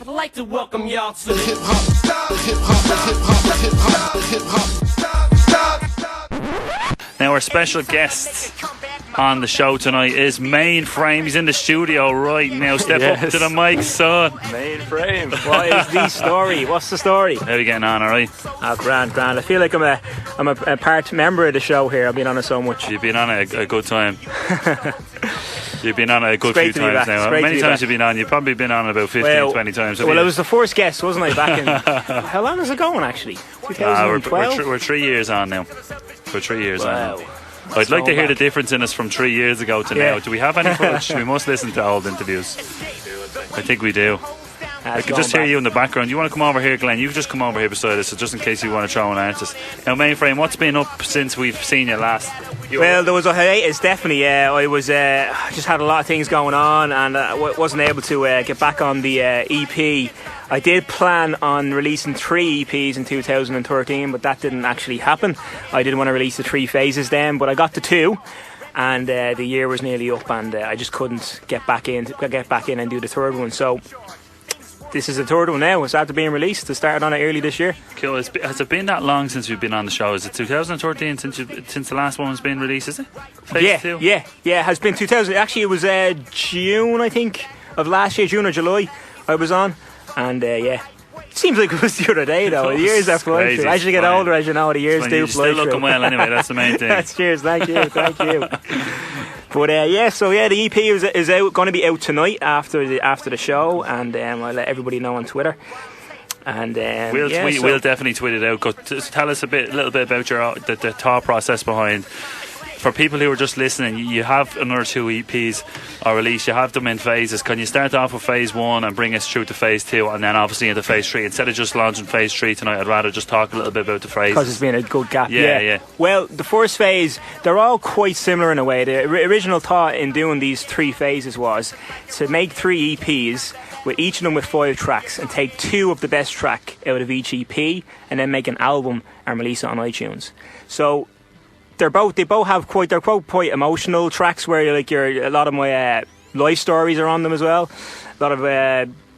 I'd like to welcome y'all to the hip hop, stop, the hip hop, the hip hop, the hip hop, the hip hop, stop. Now our special guest on the show tonight is Mainframe. He's in the studio right now. Step up to the mic, son. Mainframe. What is the story? What's the story? How are you getting on, alright? Oh, grand. I feel like I'm a part member of the show here. I've been on it so much. You've been on a good time. You've been on a good few times now. How many times have you been on? You've probably been on about 15, 20 times. Well, I was the first guest, wasn't I, back in... How long is it going, actually? 2012? We're 3 years on now. We're 3 years on now. I'd like to hear the difference in us from 3 years ago to now. Do we have any footage? We must listen to old interviews. I think we do. I can just hear you in the background. You want to come over here, Glenn? You just come over here beside us, so just in case you want to throw an artist. Now, Mainframe, what's been up since we've seen you last? Well, there was a hiatus, definitely. I was just had a lot of things going on, and wasn't able to get back on the EP. I did plan on releasing 3 EPs in 2013, but that didn't actually happen. I did want to release the 3 phases then, but I got to 2, and the year was nearly up, and I just couldn't get back in and do the 3rd one. So this is the 3rd one now. It's after being released. It started on it early this year. Cool. Has it been that long since we've been on the show? Is it 2013 since the last one has been released, is it? Phase 2? Yeah, it has been 2000. Actually, it was June, I think, of last year, June or July, I was on. And it seems like it was the other day though. The years are flying through. As you get older, as you know, the years do fly through. You're still looking well anyway, that's the main thing. Cheers, thank you. But the EP is going to be out tonight after the show, and I'll let everybody know on Twitter. And we'll definitely tweet it out. Tell us a little bit about the thought process behind. For people who are just listening, you have another 2 EPs are released. You have them in phases. Can you start off with phase 1 and bring us through to phase 2, and then obviously into phase 3? Instead of just launching phase 3 tonight, I'd rather just talk a little bit about the phases, because it's been a good gap. Yeah. Well, the first phase, they're all quite similar in a way. The original thought in doing these 3 phases was to make 3 EPs with each of them with 5 tracks, and take 2 of the best track out of each EP, and then make an album and release it on iTunes. So they're both quite emotional tracks, where a lot of my life stories are on them as well. A lot of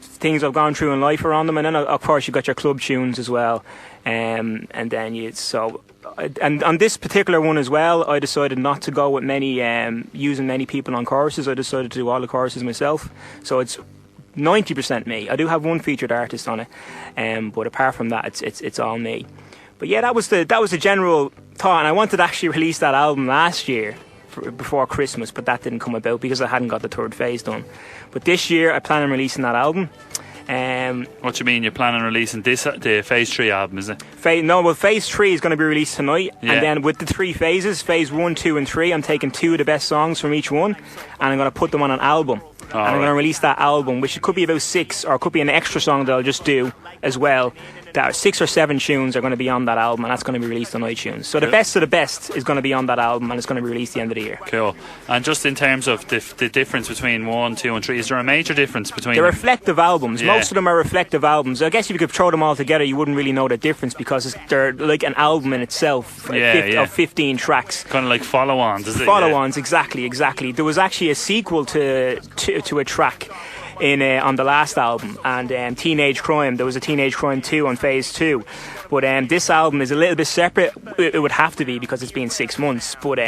things I've gone through in life are on them, and then of course you've got your club tunes as well. And then and on this particular one as well, I decided not to go with using many people on choruses. I decided to do all the choruses myself. So it's 90% me. I do have one featured artist on it, but apart from that, it's all me. But yeah, that was the general thought, and I wanted to actually release that album last year before Christmas, but that didn't come about because I hadn't got the 3rd phase done. But this year I plan on releasing that album. What do you mean you're planning on releasing the phase 3 album, is it? Phase 3 is going to be released tonight, and then with the 3 phases, phase 1, 2 and 3, I'm taking 2 of the best songs from each one, and I'm going to put them on an album. And I'm going to release that album, which could be about 6, or it could be an extra song that I'll just do as well. That are 6 or 7 tunes are going to be on that album, and that's going to be released on iTunes. So the best of the best is going to be on that album, and it's going to be released at the end of the year. Cool. And just in terms of the difference between 1, 2 and 3, is there a major difference between They're them? reflective albums. Yeah. Most of them are reflective albums. I guess if you could throw them all together, you wouldn't really know the difference, because they're like an album in itself, of 15 tracks. Kind of like follow-ons, is it? Follow-ons, exactly. There was actually a sequel to a track on the last album, and Teenage Crime. There was a Teenage Crime 2 on phase 2, but this album is a little bit separate. It would have to be, because it's been 6 months. But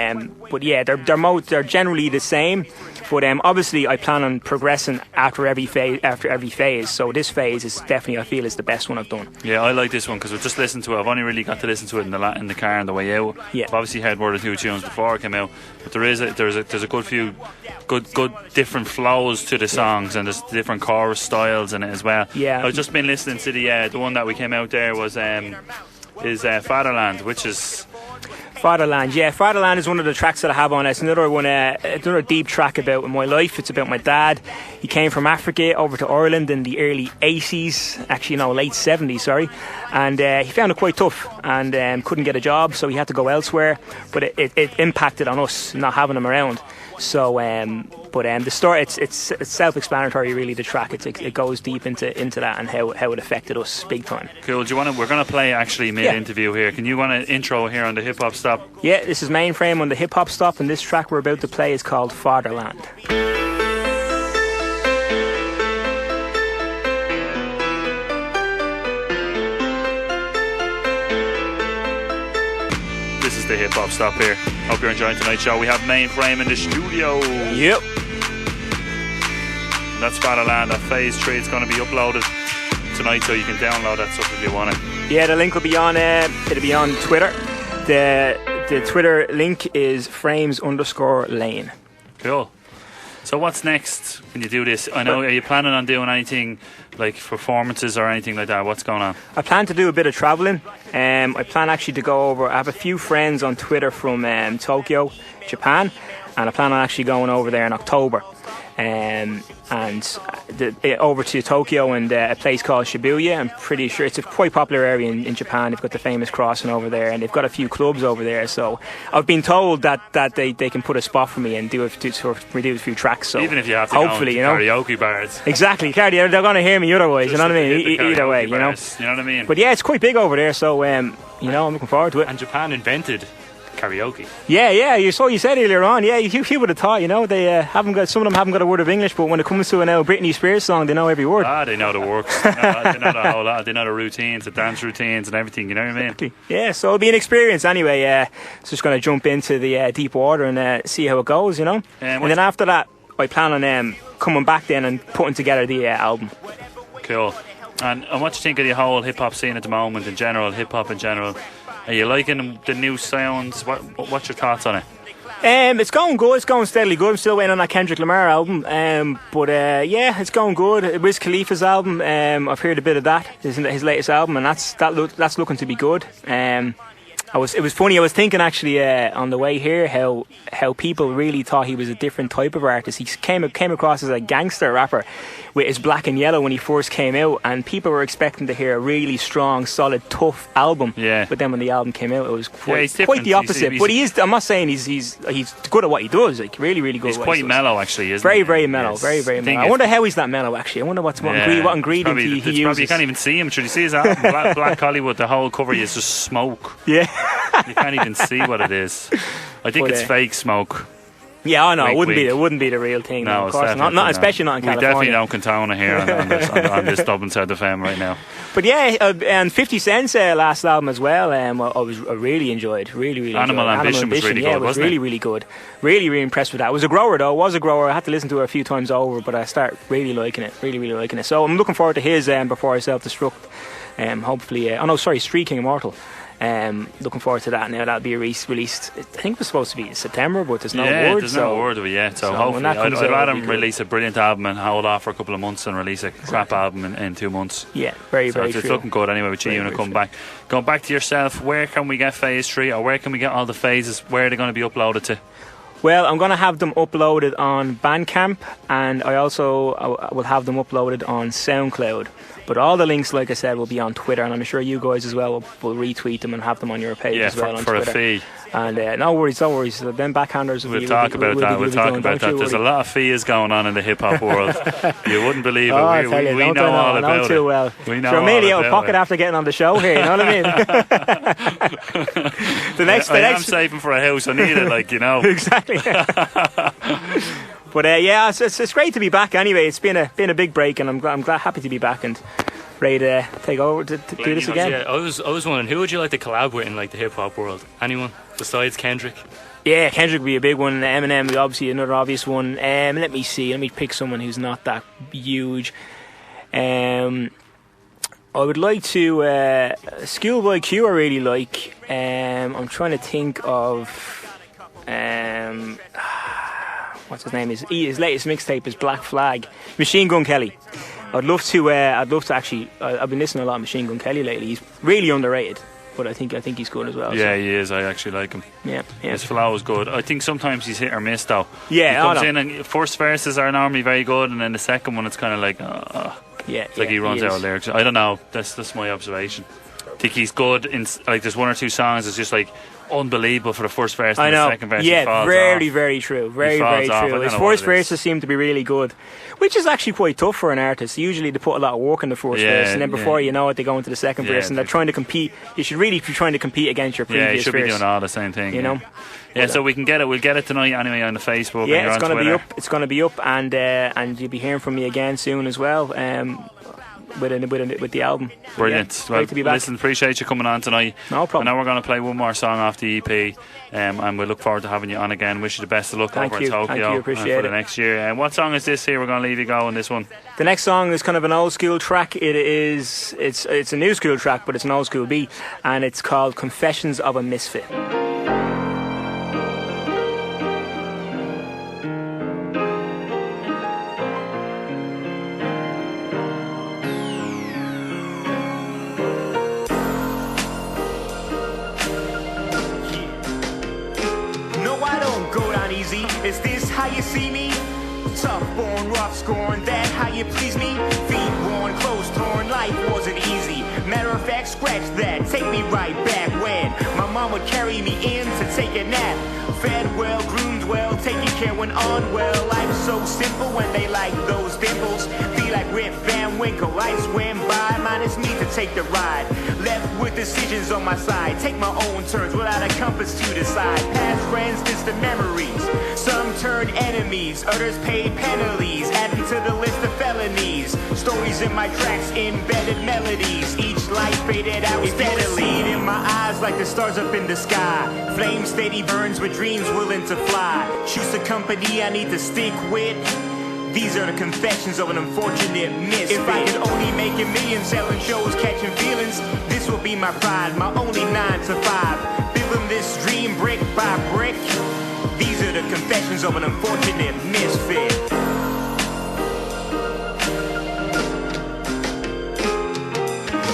yeah, they're generally the same. But obviously, I plan on progressing after every phase. So this phase is definitely, I feel, is the best one I've done. Yeah, I like this one because I've just listened to it. I've only really got to listen to it in the car on the way out. Yeah. I've obviously heard 1 or 2 tunes before it came out, but there's a good few good different flows to the songs, and there's different chorus styles in it as well. Yeah. I've just been listening to the one that we came out there was Fatherland, which is. Fatherland, yeah. Fatherland is one of the tracks that I have on it. It's another one, another deep track about my life. It's about my dad. He came from Africa over to Ireland in the early 80s, actually no, late 70s, sorry. And he found it quite tough, and couldn't get a job, so he had to go elsewhere. But it impacted on us not having him around. So, the story, it's self-explanatory, really. The track, it goes deep into that and how it affected us big time. Cool. Do you want to? We're going to play actually mid-interview here. Can you want to intro here on the HipHopStop? Yeah, this is Mainframe on the HipHopStop, and this track we're about to play is called Fatherland. HipHopStop here. Hope you're enjoying tonight's show. We have Mainframe in the studio. Yep. And that's Battleland. That Phase 3 is going to be uploaded tonight, so you can download that stuff if you want it. Yeah, the link will be on. It'll be on Twitter. The Twitter link is frames_lane. Cool. So what's next when you do this? I know, are you planning on doing anything like performances or anything like that? What's going on? I plan to do a bit of travelling. I plan actually to go over. I have a few friends on Twitter from Tokyo, Japan, and I plan on actually going over there in October. Over to Tokyo and a place called Shibuya. I'm pretty sure it's a quite popular area in Japan. They've got the famous crossing over there, and they've got a few clubs over there. So I've been told that they can put a spot for me and do a few tracks. So even if you have to hopefully, go to karaoke bars. Exactly, they're going to hear me otherwise. You know what I mean? Either way, you know. You know what I mean? But yeah, it's quite big over there. So I'm looking forward to it. And Japan invented karaoke. Yeah. You said earlier on. Yeah, you would have thought. They haven't got. Some of them haven't got a word of English, but when it comes to a Britney Spears song, they know every word. They know the works. They know the whole lot. They know the routines, the dance routines, and everything. You know what I mean? Exactly. Yeah. So it'll be an experience anyway. So just going to jump into the deep water and see how it goes. And then after that, I plan on coming back then and putting together the album. Cool. And what do you think of the whole hip hop scene at the moment in general? Hip hop in general. Are you liking the new sounds? What's your thoughts on it? It's going good. It's going steadily good. I'm still waiting on that Kendrick Lamar album. But it's going good. Wiz Khalifa's album. I've heard a bit of that. His latest album, and that's looking to be good. It was funny. I was thinking actually on the way here how people really thought he was a different type of artist. He came across as a gangster rapper with his black and yellow when he first came out, and people were expecting to hear a really strong, solid, tough album. Yeah. But then when the album came out, it was quite the opposite. He's but he is. I'm not saying he's good at what he does. Like really, really good. He's at what quite he does. mellow, actually, isn't very, he? very mellow. Yes. Very, very mellow. I wonder how he's that mellow. Actually, I wonder what ingredient he uses. Probably, you can't even see him. Should you see his album, Black Hollywood? The whole cover is just smoke. Yeah. You can't even see what it is. I think it's fake smoke. Yeah, I know. It wouldn't be the real thing. No, of course not. Especially not in California. We definitely don't condone it here on this Dublin South FM right now. But yeah, and 50 Cent's last album as well. I really enjoyed. Really Animal enjoyed. Ambition was really good. Yeah, it was wasn't really, really good. Really, really impressed with that. It was a grower though. I had to listen to it a few times over, but I start really liking it. Really, really liking it. So I'm looking forward to his Before I Self-Destruct. Hopefully, Streaking Immortal. Looking forward to that now. That'll be released. I think it was supposed to be in September, but there's no word. There's no word of it yet. So hopefully, I'd rather him release a brilliant album and hold off for a couple of months than release a crap album in 2 months. Yeah, very true. It's looking good anyway with you and come back. Going back to yourself, where can we get Phase 3 or where can we get all the phases? Where are they going to be uploaded to? Well, I'm going to have them uploaded on Bandcamp, and I will have them uploaded on SoundCloud. But all the links, like I said, will be on Twitter, and I'm sure you guys as well will retweet them and have them on your page as well on for Twitter. a fee. And no worries. Then backhanders We'll talk about that. There's a lot of fees going on in the hip hop world. You wouldn't believe it. We know all about it. Too well. We know so I'm mainly out of pocket it. after getting on the show here. You know what I mean? I am saving for a house. I need it, Exactly. But it's great to be back. Anyway, it's been a big break, and I'm glad, happy to be back and ready to take over to do this again. Yeah, I was wondering, who would you like to collab with in the hip hop world? Anyone besides Kendrick? Yeah, Kendrick would be a big one. Eminem would obviously another obvious one. Let me see. Let me pick someone who's not that huge. I would like to Schoolboy Q. I really like. I'm trying to think of. What's his name? His latest mixtape is Black Flag. Machine Gun Kelly. I'd love to actually. I've been listening to a lot of Machine Gun Kelly lately. He's really underrated, but I think he's good as well. Yeah, he is. I actually like him. Yeah. His flow is good. I think sometimes he's hit or miss though. Yeah, he comes in and first verses are normally very good, and then the second one it's kind of like, it's like he runs out of lyrics. I don't know. That's my observation. I think he's good in there's one or two songs. It's just unbelievable for the first verse and the second verse. Yeah, very true. Very true. His first verses seem to be really good, which is actually quite tough for an artist. Usually they put a lot of work in the first verse, and then before you know it, they go into the second verse, and they're trying to compete. You should really be trying to compete against your previous verse. Yeah, you should be doing all the same thing. You know. Yeah, so we can get it. We'll get it tonight anyway on the Facebook. Yeah, it's going to be up. It's going to be up, and you'll be hearing from me again soon as well. with the album. Brilliant. Yeah, Well, great to be back. listen, appreciate you coming on tonight. No problem. I know we're going to play one more song off the EP, and we look forward to having you on again. Wish you the best of luck over in Tokyo Thank you, appreciate for the it. next year. And what song is this here? We're going to leave you go on this one. The next song is kind of an old school track. It's a new school track, but it's an old school beat, and it's called Confessions of a Misfit. Is this how you see me? Tough born, rough scorn, that how you please me? Feet worn, clothes torn, life wasn't easy. Matter of fact, scratch that, take me right back when my mom would carry me in to take a nap. Fed well, groomed well, taking care when unwell. Life's so simple when they like those dimples. Be like Rip Van Winkle, I swim by, minus me to take the ride. Left with decisions on my side, take my own turns without a compass to decide. Past friends, distant memories, some turned enemies, others paid penalties, adding to the list of felonies. Stories in my tracks, embedded melodies, each light faded out steadily. In my eyes like the stars up in the sky, flame steady burns with dreams willing to fly. Choose a company I need to stick with. These are the confessions of an unfortunate misfit. If I could only make a million selling shows, catching feelings, this would be my pride, my only 9 to 5. Building this dream brick by brick. These are the confessions of an unfortunate misfit.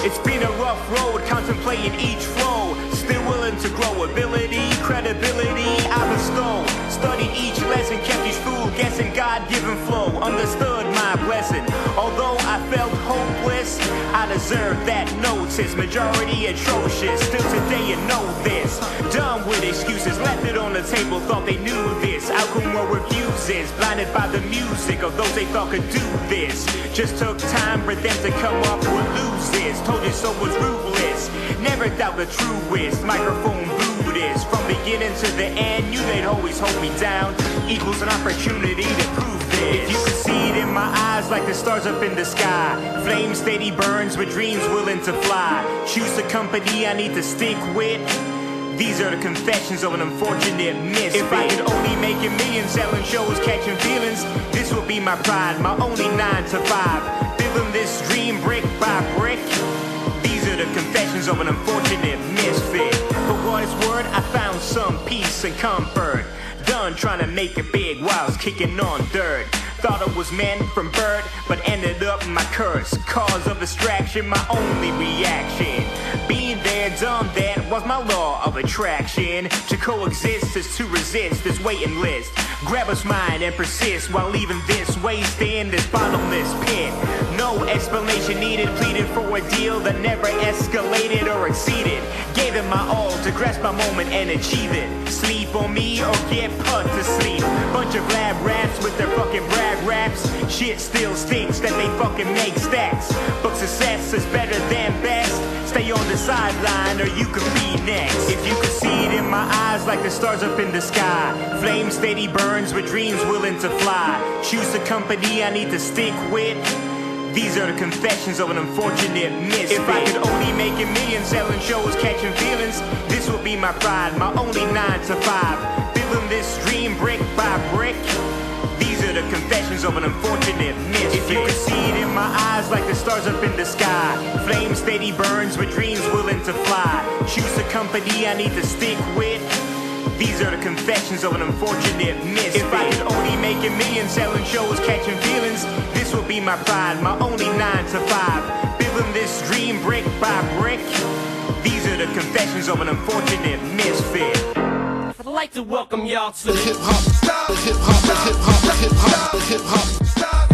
It's been a rough road, contemplating each flow. Still willing to grow, ability, credibility I bestow. Studied each lesson, kept each fool guessing, God-given flow. Understood my blessing. Although I felt hopeless, I deserved that notice. Majority atrocious, still today you know this. Done with excuses, left it on the table, thought they knew this. Outcome were refuses, blinded by the music of those they thought could do this. Just took time for them to come up with loses. Told you so was ruthless, never doubt the truest. Microphone Buddhist, from beginning to the end, knew they'd always hold me down. Equals an opportunity to prove this. If you could see it in my eyes like the stars up in the sky, flame steady burns with dreams willing to fly. Choose a company I need to stick with. These are the confessions of an unfortunate misfit. If I could only make a million selling shows, catching feelings, this would be my pride, my only 9 to 5. Building this dream brick by brick. These are the confessions of an unfortunate misfit. For what it's worth, I found some peace and comfort. Done trying to make it big while I was kicking on dirt. Thought I was meant from birth, but ended up my curse. Cause of distraction, my only reaction. Being there, done that, was my law of attraction. To coexist is to resist this waiting list. Grab a smile and persist while leaving this waste in this bottomless pit. No explanation needed, pleaded for a deal that never escalated or exceeded. Gave it my all to grasp my moment and achieve it. Sleep on me or get put to sleep. Bunch of lab rats with their fucking brag raps. Shit still stinks that they fucking make stacks. But success is better than best. Stay on the sideline or you could be next. If you could see it in my eyes like the stars up in the sky, flame steady burns with dreams willing to fly. Choose a company I need to stick with. These are the confessions of an unfortunate misfit. If I could only make a million selling shows, catching feelings, this would be my pride, my only 9 to 5. Building this dream brick by brick. These are the confessions of an unfortunate misfit. If you could see it in my eyes like the stars up in the sky, flame steady burns with dreams willing to fly. Choose a company I need to stick with. These are the confessions of an unfortunate misfit. If I could only make a million selling shows, catching feelings, this would be my pride, my only 9 to 5. Building this dream brick by brick. These are the confessions of an unfortunate misfit. I'd like to welcome y'all to hip hop, hip hop, hip hop, hip hop, hip hop.